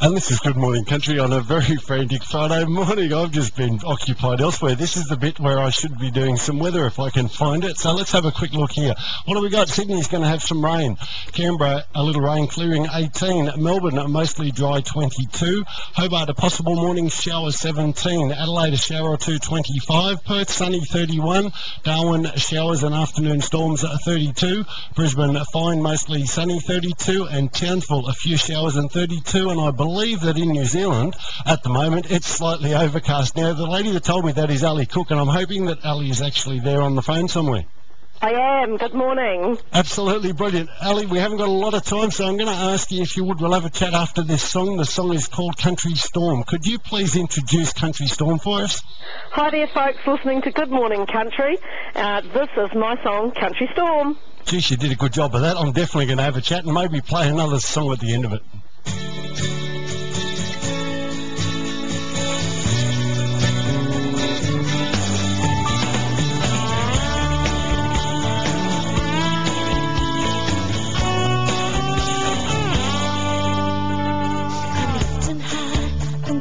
And this is Good Morning Country on a very frantic Friday morning. I've just been occupied elsewhere. This is the bit where I should be doing some weather if I can find it. So let's have a quick look here. What do we got? Sydney's going to have some rain. Canberra, a little rain, clearing 18. Melbourne, mostly dry, 22. Hobart, a possible morning shower, 17. Adelaide, a shower or two, 25. Perth, sunny, 31. Darwin, showers and afternoon storms, 32. Brisbane, fine, mostly sunny, 32. And Townsville, a few showers and 32. And I believe that in New Zealand, at the moment, it's slightly overcast. Now, the lady that told me that is Ali Cook, and I'm hoping that Ali is actually there on the phone somewhere. I am. Good morning. Absolutely brilliant. Ali, we haven't got a lot of time, so I'm going to ask you if you would. We'll have a chat after this song. The song is called Country Storm. Could you please introduce Country Storm for us? Hi there, folks, listening to Good Morning Country. This is my song, Country Storm. Geez, you did a good job of that. I'm definitely going to have a chat and maybe play another song at the end of it.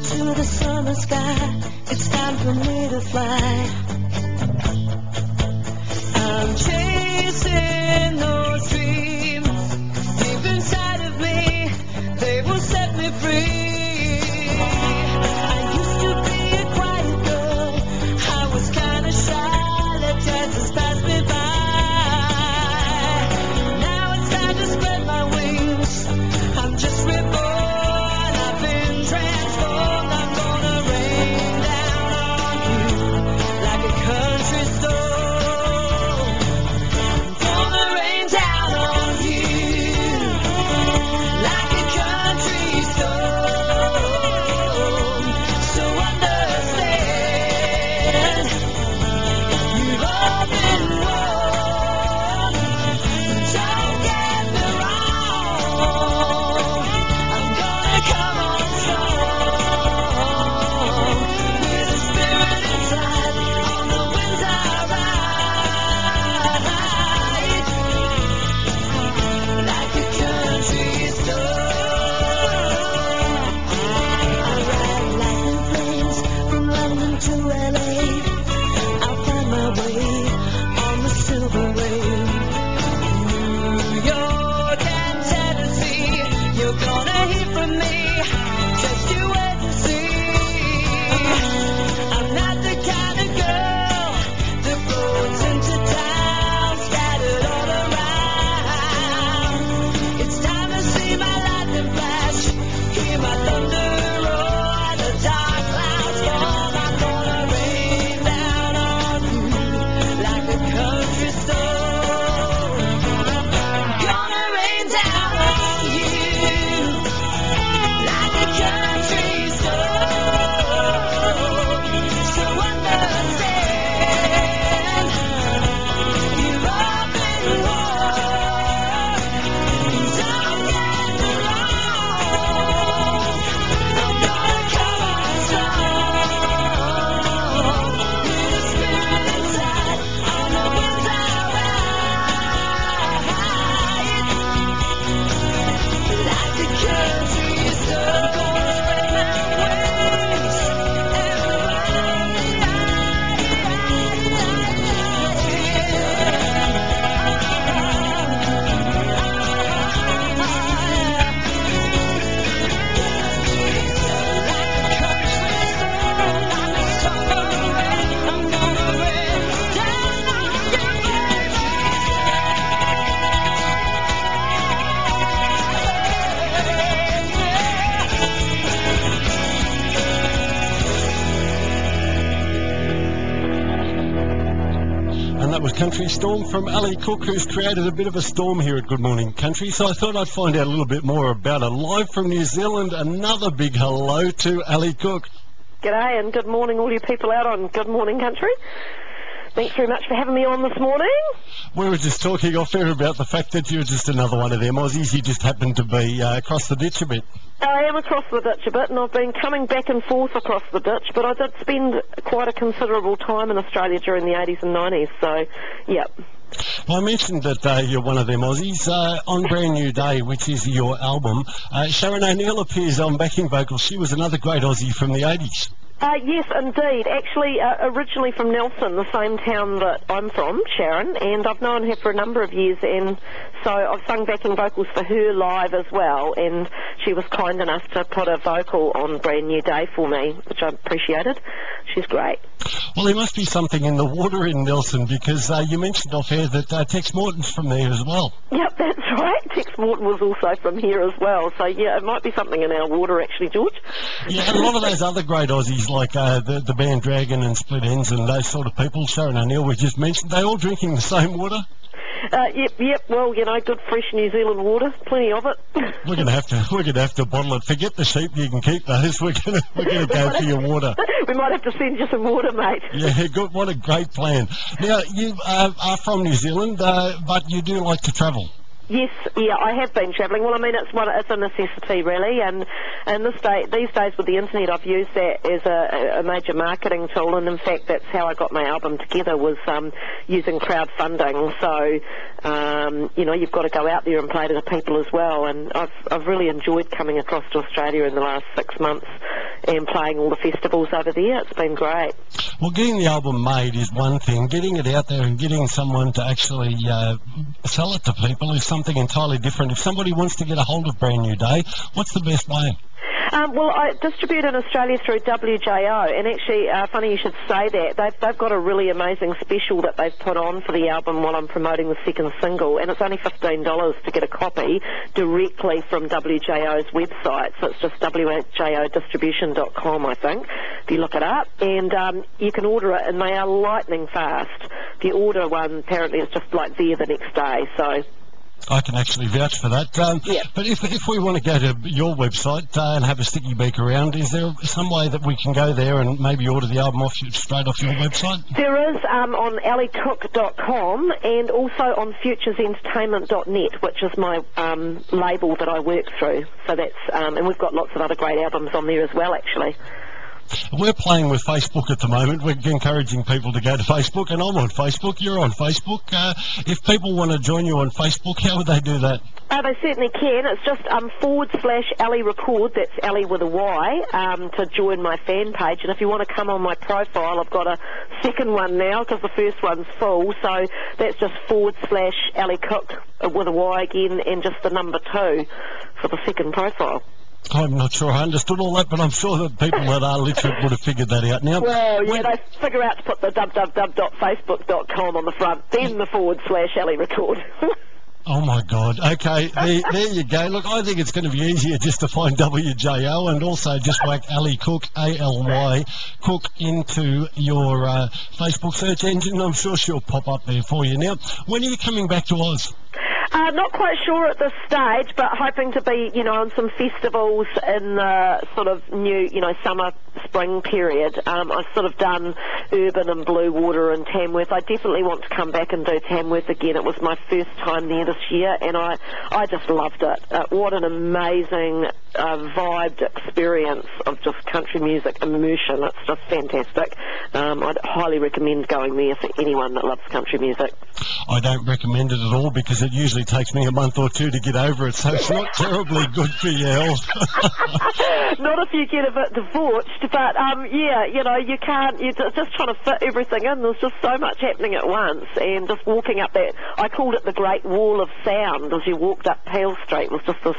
To the summer sky, it's time for me to fly. I'm chasing those dreams deep inside of me. They will set me free. I used to be a quiet girl. I was kind of shy. Let chances pass me by. Now it's time to spread my wings. I'm just reborn. I've been transformed. Country Storm from Ali Cook, who's created a bit of a storm here at Good Morning Country. So I thought I'd find out a little bit more about her. Live from New Zealand, another big hello to Ali Cook. G'day and good morning all you people out on Good Morning Country. Thanks very much for having me on this morning. We were just talking off air about the fact that you're just another one of them Aussies. You just happen to be across the ditch a bit. I am across the ditch a bit, and I've been coming back and forth across the ditch, but I did spend quite a considerable time in Australia during the 80s and 90s, so, yeah. Well, I mentioned that you're one of them Aussies. On Brand New Day, which is your album, Sharon O'Neill appears on backing vocals. She was another great Aussie from the 80s. Yes, indeed. Actually, originally from Nelson, the same town that I'm from, Sharon, and I've known her for a number of years, and so I've sung backing vocals for her live as well, and she was kind enough to put a vocal on Brand New Day for me, which I appreciated. She's great. Well, there must be something in the water in Nelson, because you mentioned off air that Tex Morton's from there as well. Yep, that's right. Tex Morton was also from here as well, so yeah, it might be something in our water actually, George. Yeah, and a lot of those other great Aussies, like the band Dragon and Split Ends and those sort of people, Sharon O'Neill we just mentioned, they all drinking the same water? Yep. Well, you know, good fresh New Zealand water, plenty of it. We're gonna have to bottle it. Forget the sheep, you can keep those. We're gonna go for your water. We might have to send you some water, mate. Yeah, good. What a great plan. Now you are from New Zealand, but you do like to travel. Yes, yeah, I have been travelling. Well, I mean, it's a necessity, really, and these days with the internet, I've used that as a major marketing tool, and in fact, that's how I got my album together, was using crowdfunding. So, you know, you've got to go out there and play to the people as well, and I've really enjoyed coming across to Australia in the last 6 months and playing all the festivals over there. It's been great. Well, getting the album made is one thing. Getting it out there and getting someone to actually sell it to people is something entirely different. If somebody wants to get a hold of Brand New Day, what's the best way? Well, I distribute in Australia through WJO, and actually, funny you should say that. They've got a really amazing special that they've put on for the album while I'm promoting the second single, and it's only $15 to get a copy directly from WJO's website. So it's just wjodistribution.com, I think, if you look it up, and you can order it, and they are lightning fast. If you order one, apparently it's just like there the next day, so... I can actually vouch for that. Yeah. But if we want to go to your website and have a sticky beak around, is there some way that we can go there and maybe order the album straight off your website? There is on allycook.com and also on futuresentertainment.net, which is my label that I work through. So that's and we've got lots of other great albums on there as well, actually. We're playing with Facebook at the moment. We're encouraging people to go to Facebook, and I'm on Facebook. You're on Facebook. If people want to join you on Facebook, how would they do that? They certainly can. It's just /Ally Record, that's Ally with a Y, to join my fan page. And if you want to come on my profile, I've got a second one now because the first one's full. So that's just /Ally Cook with a Y again, and just the number 2 for the second profile. I'm not sure I understood all that, but I'm sure that people that are literate would have figured that out. Now, well, yeah, they figure out to put the www.facebook.com on the front, then the /Ally Record. Oh, my God. Okay, there you go. Look, I think it's going to be easier just to find WJO and also just whack Ally Cook, A-L-Y, Cook, into your Facebook search engine. I'm sure she'll pop up there for you. Now, when are you coming back to Oz? Not quite sure at this stage, but hoping to be, you know, on some festivals in the sort of new, you know, summer, spring period. I've sort of done Urban and Blue Water and Tamworth. I definitely want to come back and do Tamworth again. It was my first time there this year, and I just loved it. What an amazing vibed experience of just country music immersion. It's just fantastic. I'd highly recommend going there for anyone that loves country music. I don't recommend it at all because it usually takes me a month or 2 to get over it, so it's not terribly good for your health. Not if you get a bit debauched, but yeah, you know, you can't, you're just trying to fit everything in. There's just so much happening at once, and just walking up that, I called it the Great Wall of Sound, as you walked up Peel Street, was just this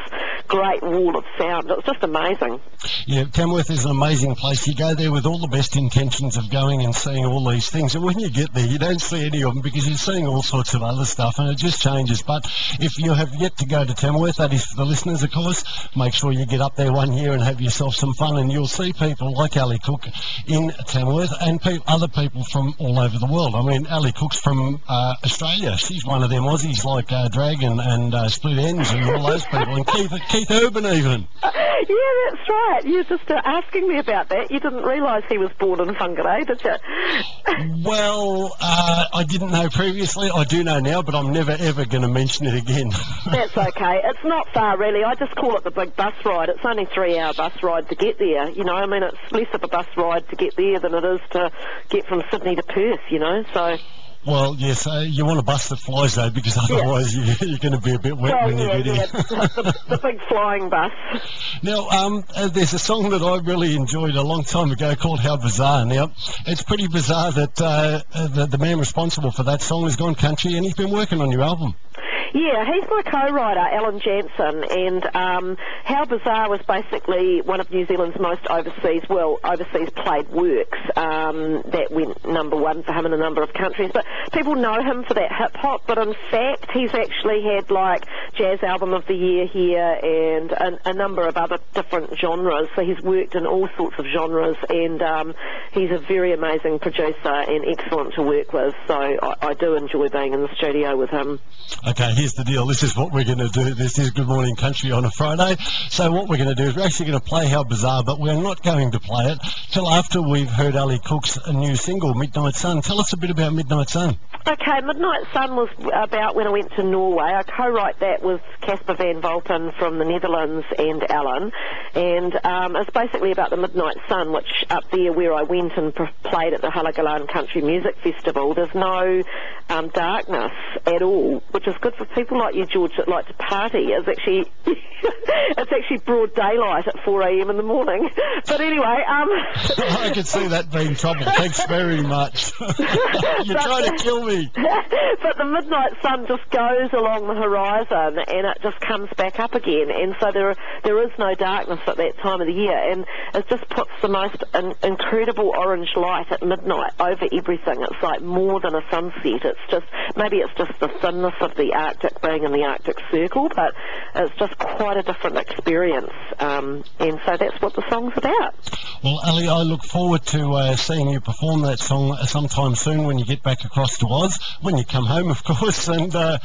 great wall of sound. It was just amazing. Yeah, Tamworth is an amazing place. You go there with all the best intentions of going and seeing all these things, and when you get there, you don't see any of them because you're seeing all sorts of other stuff, and it just changes. But if you have yet to go to Tamworth, that is for the listeners, of course, make sure you get up there one year and have yourself some fun, and you'll see people like Ally Cook in Tamworth and other people from all over the world. I mean, Ally Cook's from Australia. She's one of them Aussies like Dragon and Split Ends and all those people, and Keith Urban even. Yeah, that's right. You were just asking me about that. You didn't realise he was born in Whangarei, did you? Well, I didn't know previously. I do know now, but I'm never ever going to mention it again. That's okay. It's not far, really. I just call it the big bus ride. It's only a 3-hour bus ride to get there. You know, I mean, it's less of a bus ride to get there than it is to get from Sydney to Perth, you know, so... Well, yes, you want to bust the flies though, because otherwise you're going to be a bit wet when you get in. The big flying bus. Now, there's a song that I really enjoyed a long time ago called How Bizarre. Now, it's pretty bizarre that the man responsible for that song has gone country, and he's been working on your album. Yeah, he's my co-writer, Alan Jansen, and How Bizarre was basically one of New Zealand's most overseas played works that went #1 for him in a number of countries. But people know him for that hip-hop, but in fact he's actually had like Jazz Album of the Year here and a number of other different genres. So he's worked in all sorts of genres, and he's a very amazing producer and excellent to work with. So I do enjoy being in the studio with him. Okay, here's the deal. This is what we're going to do. This is Good Morning Country on a Friday. So what we're going to do is we're actually going to play How Bizarre, but we're not going to play it till after we've heard Ali Cook's new single, Midnight Sun. Tell us a bit about Midnight Sun. Okay, Midnight Sun was about when I went to Norway. I co-wrote that with Casper van Volpen from the Netherlands and Alan. And it's basically about the Midnight Sun, which up there where I went and played at the Halagalan Country Music Festival, there's no darkness at all, which is good for people like you, George, that like to party. It's actually broad daylight at 4 a.m. in the morning. But anyway... I can see that being trouble. Thanks very much. You're trying to kill me. But the Midnight Sun just goes along the horizon and it just comes back up again, and so there is no darkness at that time of the year, and it just puts the most incredible orange light at midnight over everything. It's like more than a sunset. Maybe it's just the thinness of the Arctic being in the Arctic Circle, but it's just quite a different experience, and so that's what the song's about. Well, Ali, I look forward to seeing you perform that song sometime soon when you get back across to Oz, when you come home, of course, and the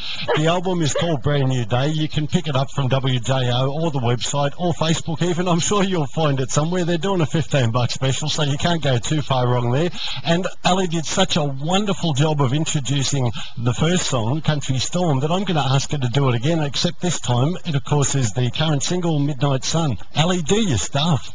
album is called Brand New Day. You can pick it up from WJO or the website or Facebook even. I'm sure you'll find it somewhere. They're doing a $15 special, so you can't go too far wrong there. And Ali did such a wonderful job of introducing the first song, Country Storm, that I'm going to ask her to do it again, except this time it, of course, is the current single, Midnight Sun. Ali, do your stuff.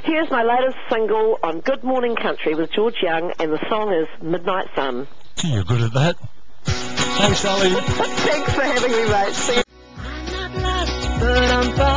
Here's my latest single on Good Morning Country with George Young, and the song is Midnight Sun. Gee, you're good at that. Thanks, Ali. Thanks for having me, mate. See you. I'm not lost, but I'm far